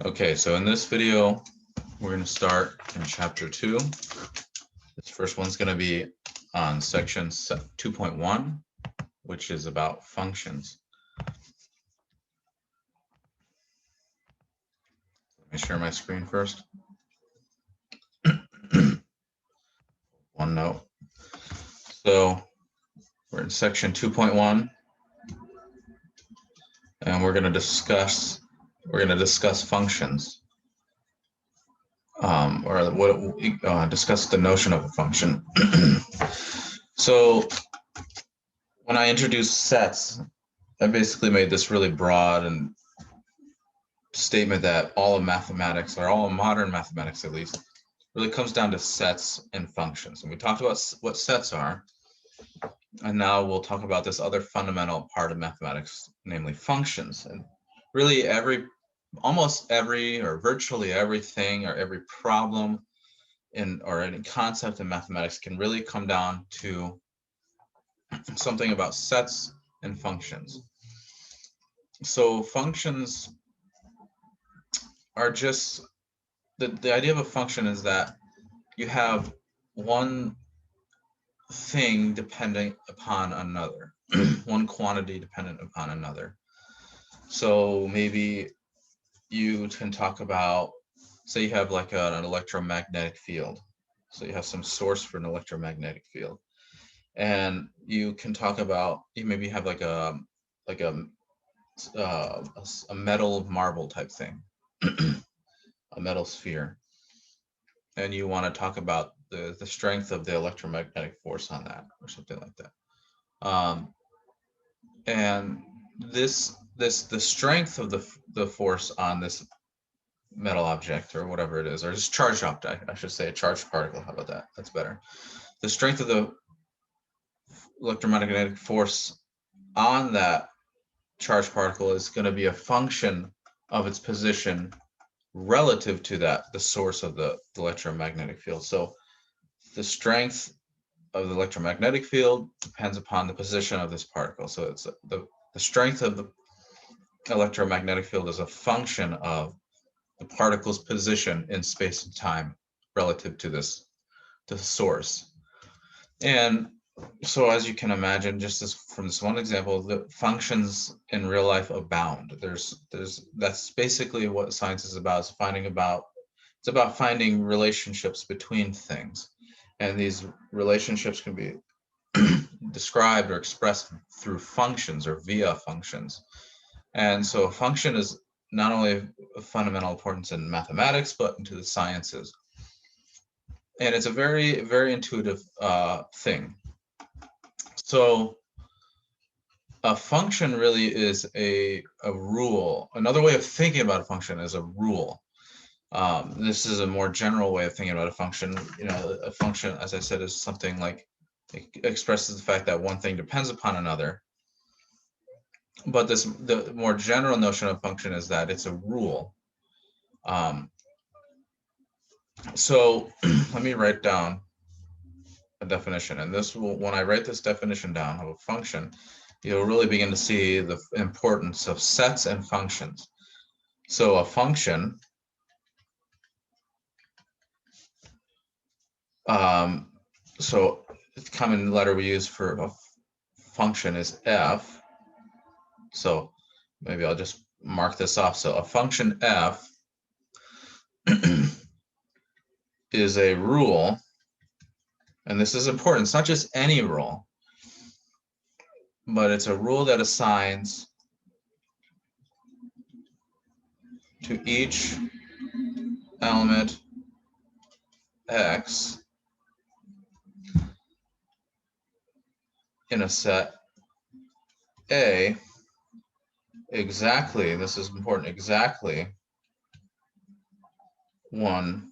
Okay, so in this video, we're going to start in chapter 2. This first one's going to be on section 2.1, which is about functions. Let me share my screen first. One note. So we're in section 2.1, and we're going to discuss functions. Discuss the notion of a function. So when I introduced sets, I basically made this really broad and statement that all of mathematics, or all of modern mathematics at least, really comes down to sets and functions. And we talked about what sets are, and now we'll talk about this other fundamental part of mathematics, namely functions. And really almost every, or virtually everything, or every problem or any concept in mathematics can really come down to something about sets and functions. So functions are just, the idea of a function is that you have one thing depending upon another, one quantity dependent upon another. So maybe you can talk about, say you have like an electromagnetic field. So you have some source for an electromagnetic field. And you can talk about, you maybe have like a metal marble type thing, a metal sphere. And you want to talk about the strength of the electromagnetic force on that, or something like that. And the strength of the force on this metal object, or whatever it is, or just charged object, I should say, a charged particle. How about that? That's better. The strength of the electromagnetic force on that charged particle is going to be a function of its position relative to the source of the electromagnetic field. So the strength of the electromagnetic field depends upon the position of this particle. So it's the strength of the electromagnetic field is a function of the particle's position in space and time relative to the source. And so, as you can imagine, from this one example, the functions in real life abound. That's basically what science is about. It's about finding relationships between things, and these relationships can be described or expressed through functions or via functions. And so, a function is not only of fundamental importance in mathematics, but into the sciences. And it's a very, very intuitive thing. So a function really is a rule. Another way of thinking about a function is a rule. This is a more general way of thinking about a function. You know, a function, as I said, is something like, it expresses the fact that one thing depends upon another. But the more general notion of function is that it's a rule. So let me write down a definition. And when I write this definition down of a function, you'll really begin to see the importance of sets and functions. So a function, so the common letter we use for a function is f. So maybe I'll just mark this off. So a function f is a rule, and this is important. It's not just any rule, but it's a rule that assigns to each element x in a set A exactly, this is important, exactly one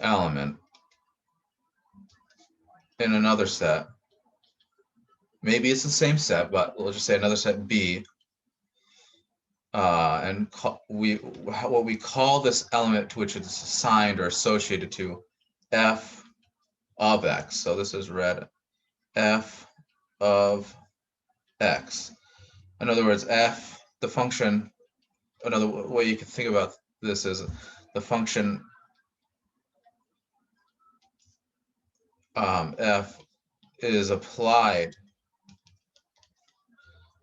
element in another set. Maybe it's the same set, but we'll just say another set B. And what we call this element to which it's assigned or associated to f of x. So this is red, f of x. In other words, f, the function another way you can think about this is the function f is applied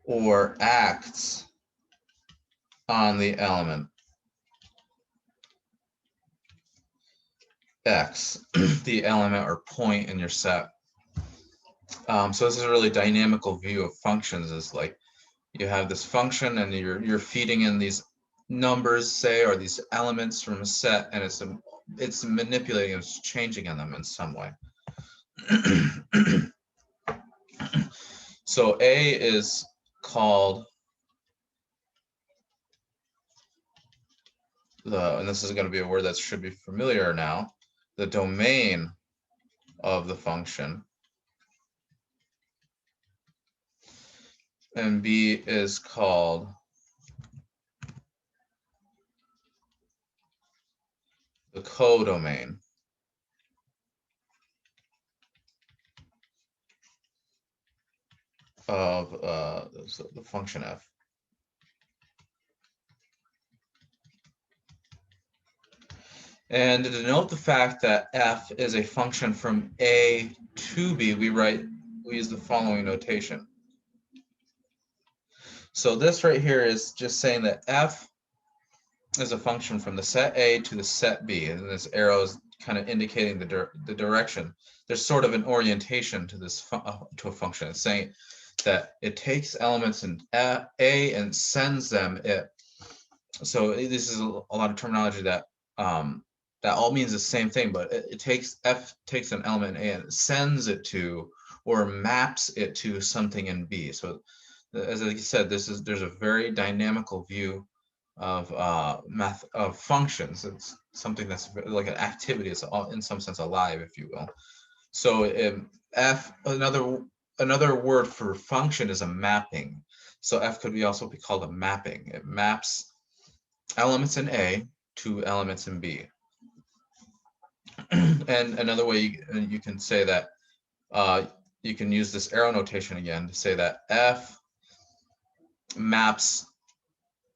or acts on the element x, the element or point in your set. So this is a really dynamical view of functions. Is like you have this function and you're feeding in these numbers, say, or these elements from a set, and it's manipulating, it's changing on them in some way. So A is called and this is going to be a word that should be familiar now, the domain of the function. And B is called the codomain of the function f. And to denote the fact that f is a function from A to B, we use the following notation. So this right here is just saying that f is a function from the set A to the set B, and this arrow is kind of indicating the direction. There's sort of an orientation to this to a function. It's saying that it takes elements in A and sends them it. So this is a lot of terminology that that all means the same thing, but it takes f takes an element in A and sends it to or maps it to something in B. So as I said, there's a very dynamical view of of functions. It's something that's like an activity. It's in some sense alive, if you will. So another word for function is a mapping. So f could also be called a mapping. It maps elements in A to elements in B. And another way you can say that, you can use this arrow notation again to say that f maps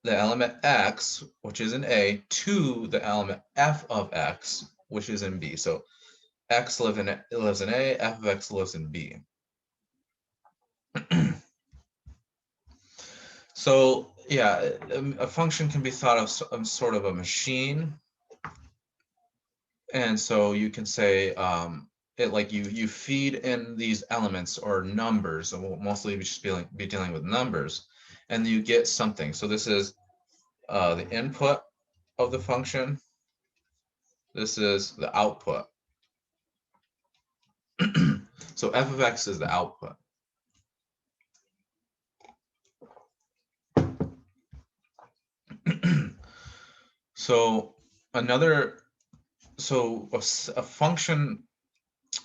the element x, which is in A, to the element f of x, which is in B. So x lives in A, f of x lives in B. So yeah, a function can be thought of sort of a machine. And so you can say it like you feed in these elements or numbers, and we'll mostly be dealing with numbers, and you get something. So this is the input of the function. This is the output. So f of x is the output. So a function,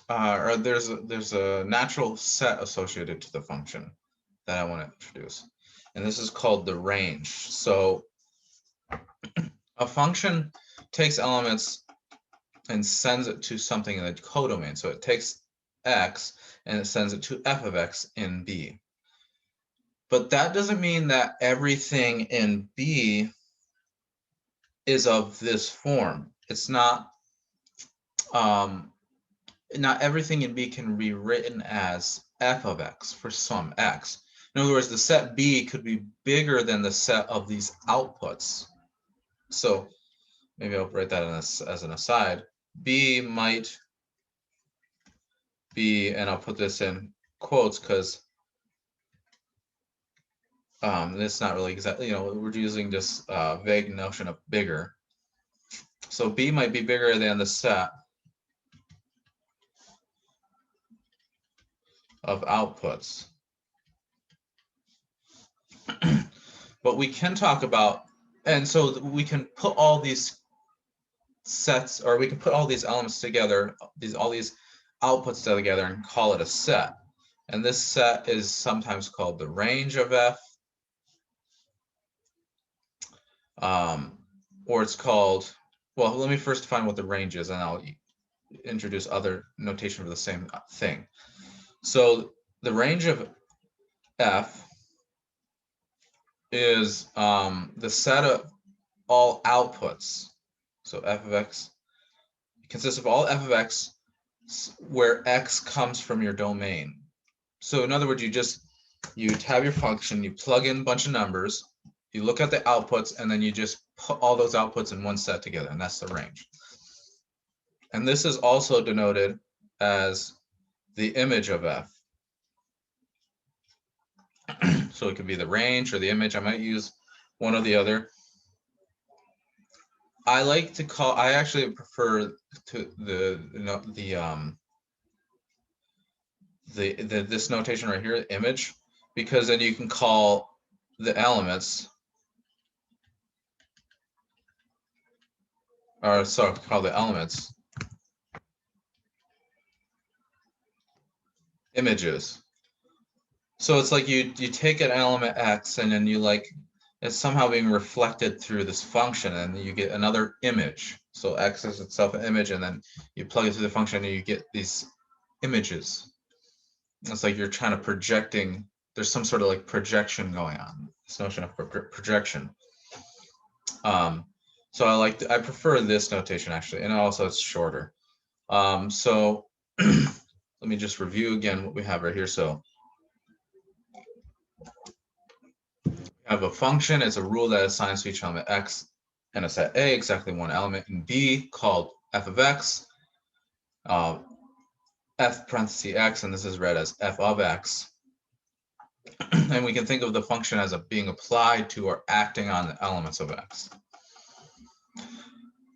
or there's a natural set associated to the function that I want to introduce, and this is called the range. So a function takes elements and sends it to something in the codomain. So it takes x and it sends it to f of x in B. But that doesn't mean that everything in B is of this form. It's not everything in B can be written as f of x for some x. In other words, the set B could be bigger than the set of these outputs. So maybe I'll write that as an aside. B might be, and I'll put this in quotes because it's not really exactly, we're using this vague notion of bigger. So B might be bigger than the set of outputs. But we can talk about, and so we can put all these sets, or we can put all these elements together, all these outputs together and call it a set. And this set is sometimes called the range of f, or it's called, well, let me first define what the range is, and I'll introduce other notation for the same thing. So the range of f is the set of all outputs. So f of x consists of all f of x where x comes from your domain. So in other words, you have your function, you plug in a bunch of numbers, you look at the outputs, and then you just put all those outputs in one set together, and that's the range. And this is also denoted as the image of f. So it could be the range or the image. I might use one or the other. I actually prefer to this notation right here, image, because then you can call the elements, or sorry, call the elements images. So it's like you take an element x and then it's somehow being reflected through this function, and you get another image. So x is itself an image, and then you plug it through the function and you get these images. It's like you're trying to projecting, there's some sort of like projection going on, this notion of projection. So I prefer this notation actually, and also it's shorter. So let me just review again what we have right here. So we have a function, it's a rule that assigns to each element x and a set A exactly one element in B called f of x, f parenthesis x, and this is read as f of x. And we can think of the function as being applied to or acting on the elements of x.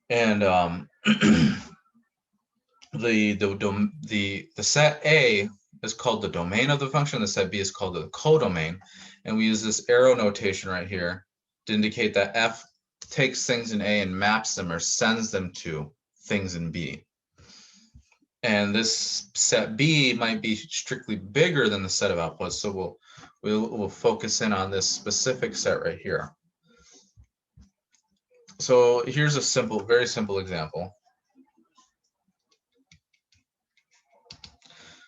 And the set A is called the domain of the function. The set B is called the codomain. And we use this arrow notation right here to indicate that f takes things in A and maps them or sends them to things in B. And this set B might be strictly bigger than the set of outputs. So we'll focus in on this specific set right here. So here's a very simple example.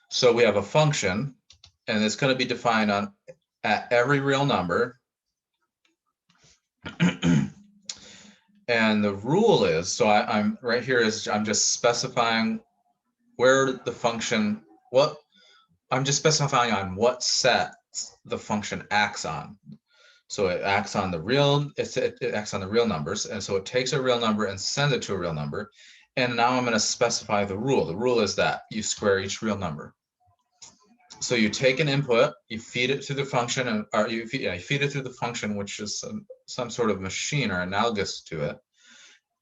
So we have a function, and it's going to be defined at every real number. And the rule is, so I'm right here I'm just specifying where the function, I'm just specifying on what set the function acts on. So it acts on the real, it acts on the real numbers. And so it takes a real number and sends it to a real number. And now I'm going to specify the rule. The rule is that you square each real number. So you take an input, you feed it through the function, or you feed it through the function, which is some sort of machine or analogous to it.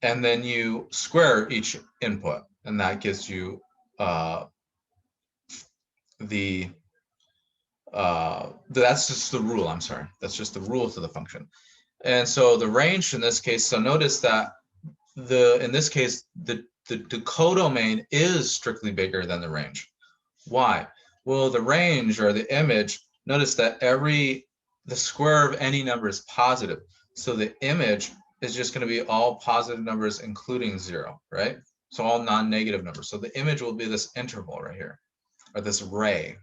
And then you square each input, and that gives you that's just the rule, I'm sorry. That's just the rule to the function. And so the range in this case, so notice that in this case, the codomain is strictly bigger than the range. Why? Well, the range or the image, notice that the square of any number is positive. So the image is just going to be all positive numbers, including 0, right? So all non-negative numbers. So the image will be this interval right here, or this ray.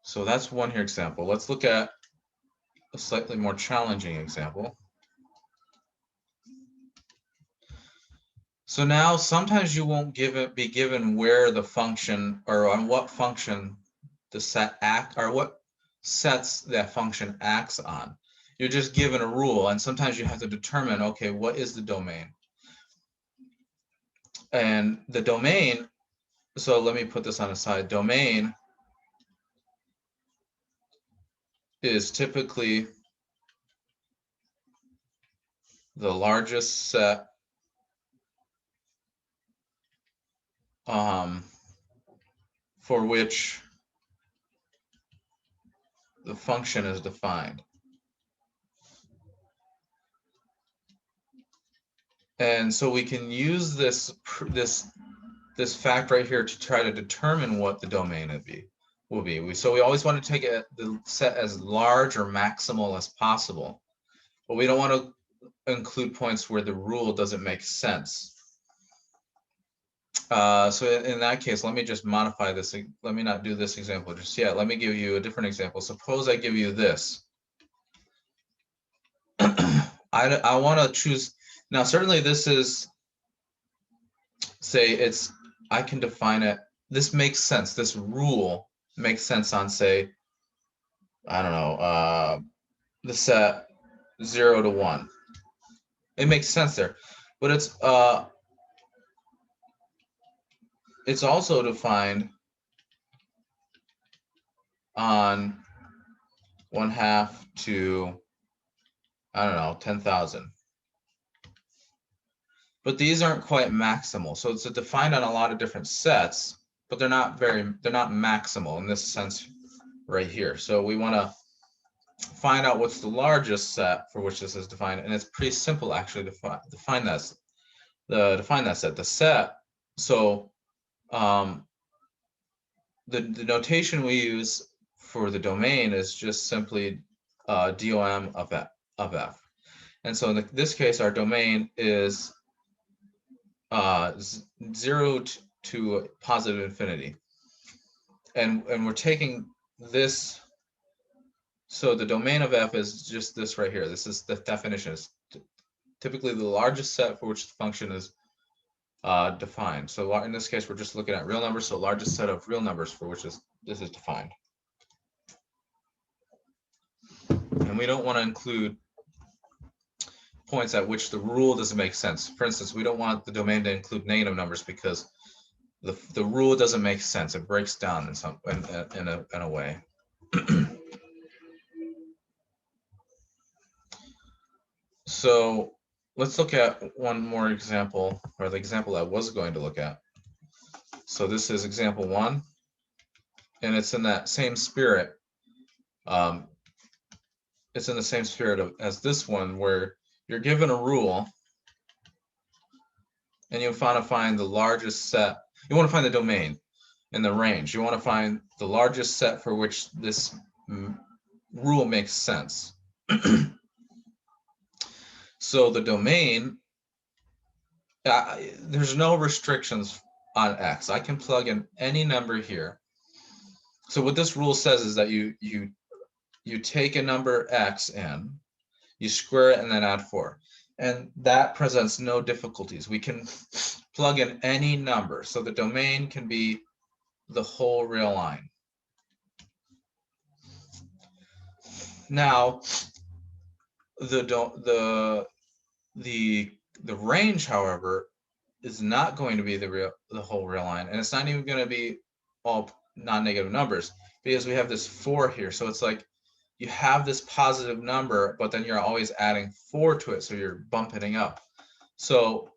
So that's one here example. Let's look at a slightly more challenging example. So now sometimes you won't be given where the function, or on what function the set or what sets that function acts on. You're just given a rule, and sometimes you have to determine, okay, what is the domain? And the domain, so let me put this on the side. Domain is typically the largest set for which the function is defined. And so we can use this fact right here to try to determine what the domain will be. So we always want to take the set as large or maximal as possible, but we don't want to include points where the rule doesn't make sense. So in that case, let me just modify this. Let me not do this example just yet. Let me give you a different example. Suppose I give you this. I want to choose. Now, certainly this is, say it's, I can define it. This makes sense. This rule makes sense on, say, I don't know, the set 0 to 1. It makes sense there, but it's also defined on 1/2 to, I don't know, 10,000. But these aren't quite maximal. So it's defined on a lot of different sets, but they're not maximal in this sense right here. So we want to find out what's the largest set for which this is defined, and it's pretty simple actually to define that set. The set. So the notation we use for the domain is just simply DOM of f. And so in this case, our domain is 0 to positive infinity. And we're taking this, so the domain of f is just this right here. This is the definition. It's typically the largest set for which the function is defined. So in this case, we're just looking at real numbers, so largest set of real numbers for which this is defined. And we don't want to include points at which the rule doesn't make sense. For instance, we don't want the domain to include negative numbers because the rule doesn't make sense. It breaks down in a way. So let's look at one more example, or the example I was going to look at. So this is example 1, and it's in that same spirit. It's in the same spirit as this one, where you're given a rule, and you want to find the largest set. You want to find the domain and the range. You want to find the largest set for which this rule makes sense. So the domain, there's no restrictions on x. I can plug in any number here. So what this rule says is that you take a number x in, you square it, and then add 4. And that presents no difficulties. We can plug in any number. So the domain can be the whole real line. Now, the range, however, is not going to be the whole real line, and it's not even going to be all non-negative numbers, because we have this 4 here. So it's like you have this positive number, but then you're always adding 4 to it, so you're bumping up. So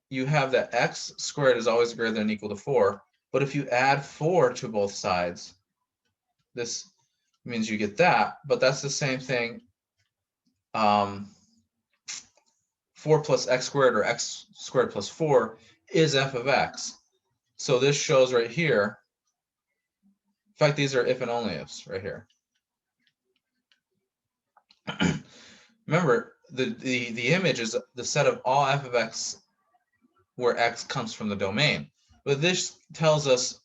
you have that x squared is always greater than or equal to 4, but if you add 4 to both sides, this means you get that, but that's the same thing. 4 plus x squared, or x squared plus 4, is f of x. So this shows right here. In fact, these are if and only ifs right here. Remember, the image is the set of all f of x where x comes from the domain. But this tells us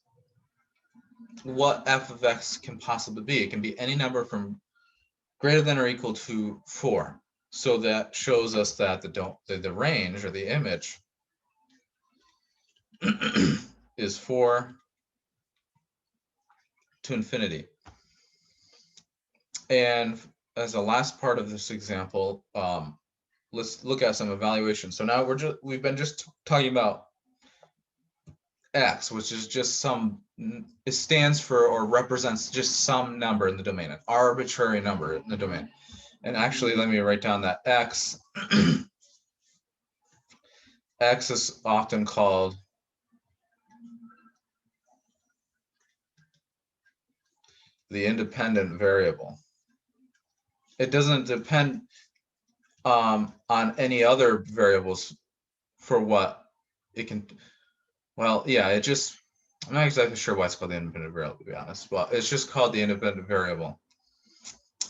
what f of x can possibly be. It can be any number from greater than or equal to 4. So that shows us that the range, or the image, is 4 to infinity. And as a last part of this example, let's look at some evaluation. So now we've been just talking about x, which is just it stands for or represents just some number in the domain, an arbitrary number in the domain. And actually, let me write down that x. X is often called the independent variable. It doesn't depend on any other variables for what it can. Well, yeah, I'm not exactly sure why it's called the independent variable, to be honest, but it's just called the independent variable.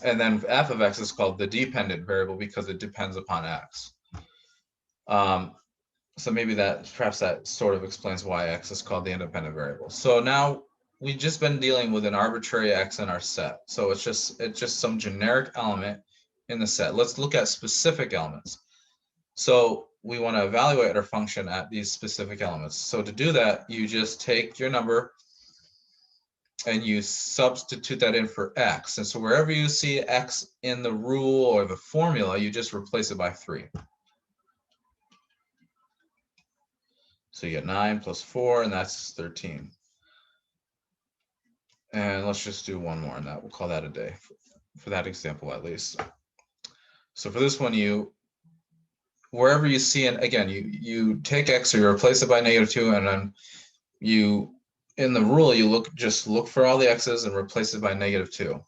And then f of x is called the dependent variable because it depends upon x. So maybe perhaps that sort of explains why x is called the independent variable. So now we've just been dealing with an arbitrary x in our set. So it's just some generic element in the set. Let's look at specific elements. So we want to evaluate our function at these specific elements. So to do that, you just take your number and you substitute that in for x. And so wherever you see x in the rule or the formula, you just replace it by 3. So you get 9 plus 4, and that's 13. And let's just do one more, and we'll call that a day for that example at least. So for this one, wherever you see, and again, you take x, or you replace it by -2, and then you, in the rule, you just look for all the x's and replace it by -2.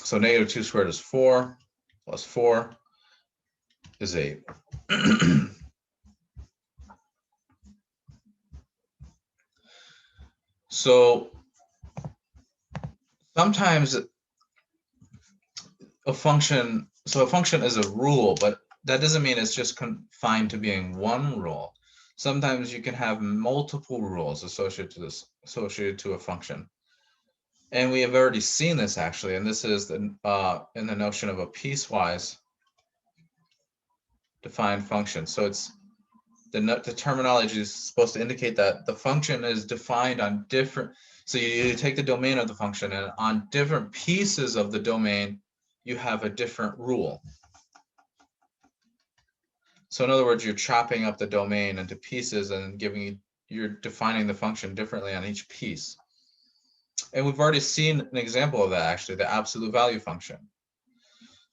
So -2 squared is 4, plus 4 is 8. So sometimes a function is a rule, but that doesn't mean it's just confined to being one rule. Sometimes you can have multiple rules associated to a function. And we have already seen this actually, and this is in the notion of a piecewise defined function. So it's the terminology is supposed to indicate that the function is defined on different, so you take the domain of the function, and on different pieces of the domain, you have a different rule. So in other words, you're chopping up the domain into pieces and you're defining the function differently on each piece. And we've already seen an example of that, actually, the absolute value function.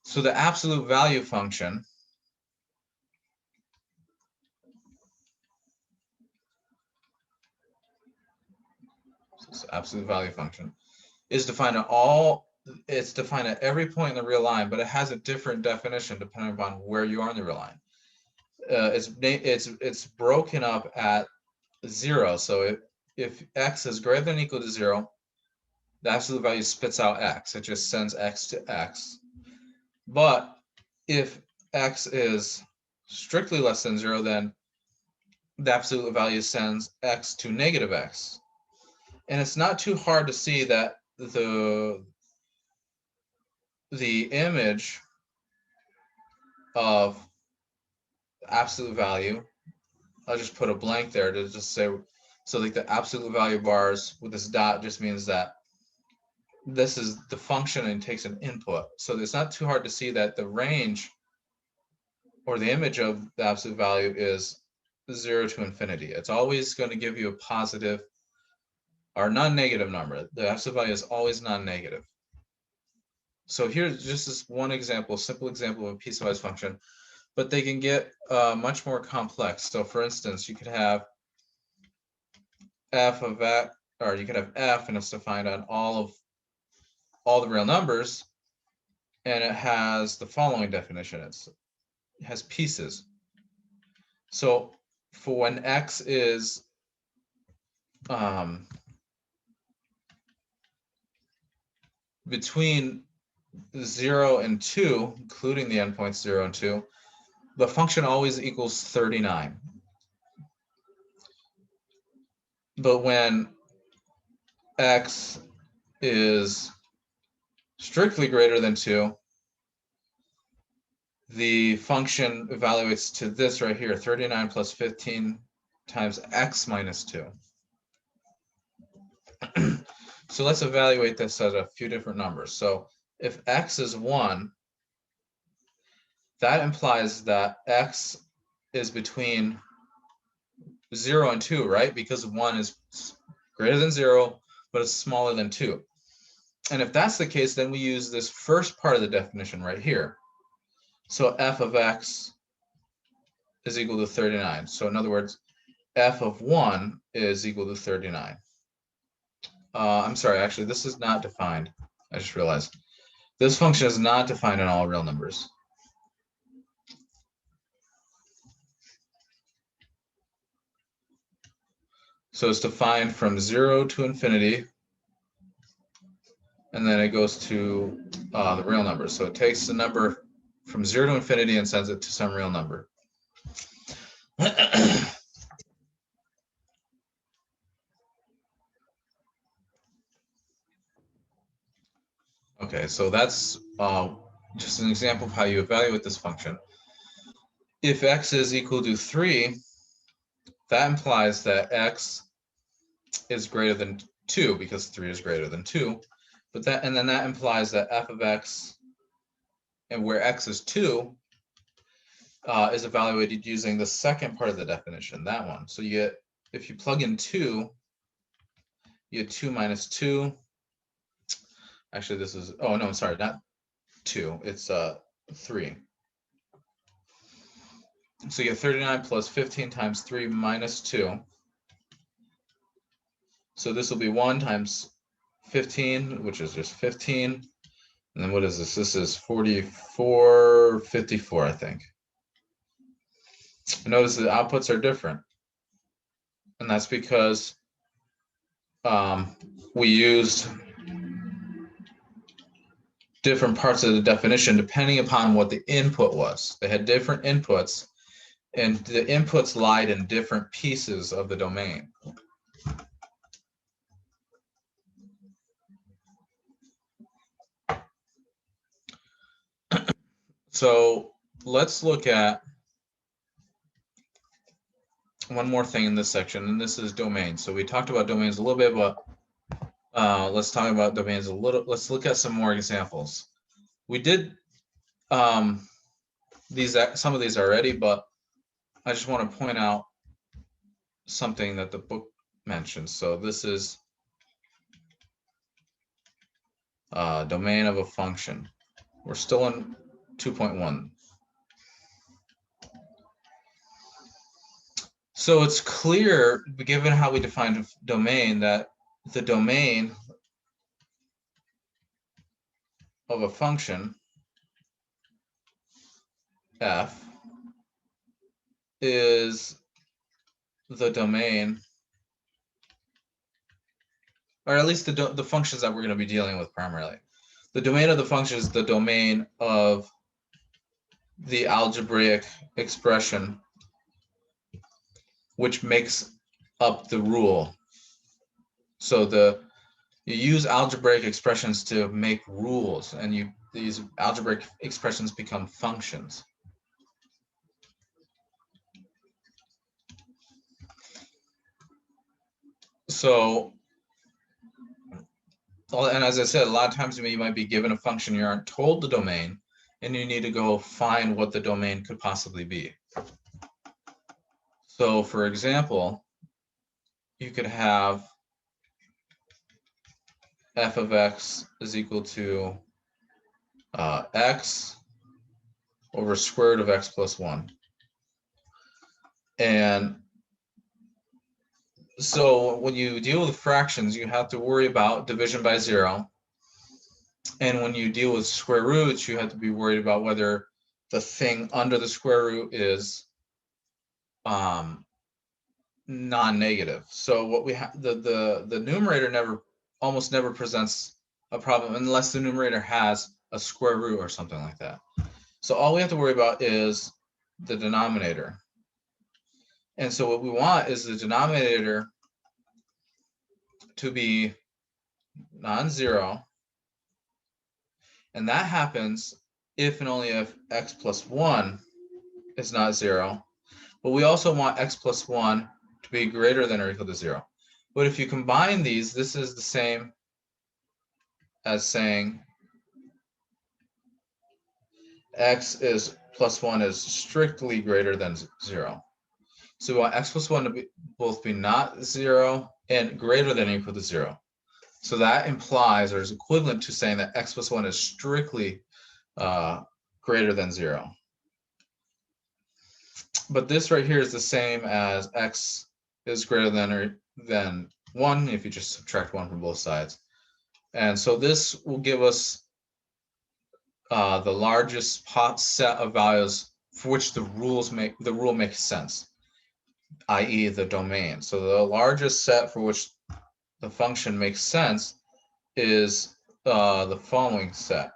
So the absolute value function is defined at every point in the real line, but it has a different definition depending upon where you are in the real line. It's broken up at 0. So if x is greater than or equal to 0, the absolute value spits out x. It just sends x to x. But if x is strictly less than 0, then the absolute value sends x to -x. And it's not too hard to see that the image of absolute value, I'll just put a blank there to just say, so like the absolute value bars with this dot just means that this is the function and takes an input. So it's not too hard to see that the range or the image of the absolute value is 0 to infinity. It's always going to give you a positive or non-negative number. The absolute value is always non-negative. So here's just this one example, simple example of a piecewise function, but they can get much more complex. So for instance, you could have f of x, or you could have f, and it's defined on all the real numbers, and it has the following definition. It has pieces. So for when x is between 0 and 2, including the endpoints 0 and 2, the function always equals 39. But when x is strictly greater than 2, the function evaluates to this right here, 39 plus 15 times x minus 2. So let's evaluate this at a few different numbers. So if x is 1, that implies that x is between 0 and 2, right? Because 1 is greater than 0, but it's smaller than 2. And if that's the case, then we use this first part of the definition right here. So f of x is equal to 39. So in other words, f of 1 is equal to 39. I'm sorry, actually, this is not defined. I just realized. This function is not defined in all real numbers. So it's defined from 0 to infinity and then it goes to the real number. So it takes the number from 0 to infinity and sends it to some real number. Okay, so that's just an example of how you evaluate this function. If x is equal to 3, that implies that x is greater than 2 because 3 is greater than 2. And then that implies that f of x, and where x is 2, is evaluated using the second part of the definition, that one. So you get, if you plug in 2, you get 2 minus 2. Actually, this is, oh no, I'm sorry, not 2, it's 3. So you get 39 plus 15 times 3 minus 2. So this will be 1 times 15, which is just 15. And then what is this? This is 44, 54, I think. Notice the outputs are different. And that's because we used different parts of the definition depending upon what the input was. They had different inputs, and the inputs lied in different pieces of the domain. So let's look at one more thing in this section, and this is domains. So we talked about domains a little bit, but let's talk about domains a little. Let's look at some more examples. We did some of these already, but I just want to point out something that the book mentions. So this is domain of a function. We're still in 2.1. So it's clear, given how we defined domain, that the domain of a function f is the domain, or at least the functions that we're going to be dealing with primarily. The domain of the function is the domain of the algebraic expression which makes up the rule. So you use algebraic expressions to make rules, and these algebraic expressions become functions. So, and as I said, a lot of times you might be given a function, you aren't told the domain, and you need to go find what the domain could possibly be. So for example, you could have f of x is equal to x over square root of x plus 1. And so when you deal with fractions, you have to worry about division by 0. And when you deal with square roots, you have to be worried about whether the thing under the square root is non-negative. So what we have, the numerator almost never presents a problem unless the numerator has a square root or something like that. So all we have to worry about is the denominator. And so what we want is the denominator to be non-zero. And that happens if and only if x plus 1 is not 0. But we also want x plus 1 to be greater than or equal to 0. But if you combine these, this is the same as saying x is plus 1 is strictly greater than 0. So we want x plus 1 to both be not 0 and greater than or equal to 0. So that implies, or is equivalent to saying that x plus 1 is strictly greater than 0. But this right here is the same as x is greater than 1 if you just subtract 1 from both sides. And so this will give us the largest set of values for which the rule makes sense, i.e. the domain. So the largest set for which the function makes sense is the following set: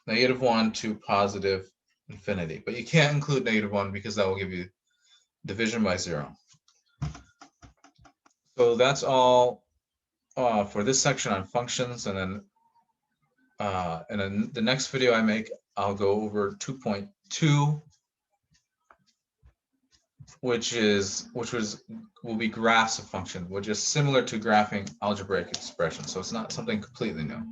-1 to positive infinity. But you can't include -1 because that will give you division by 0. So that's all for this section on functions, and then the next video I make, I'll go over 2.2, which will be graphs of function, which is similar to graphing algebraic expressions. So it's not something completely new.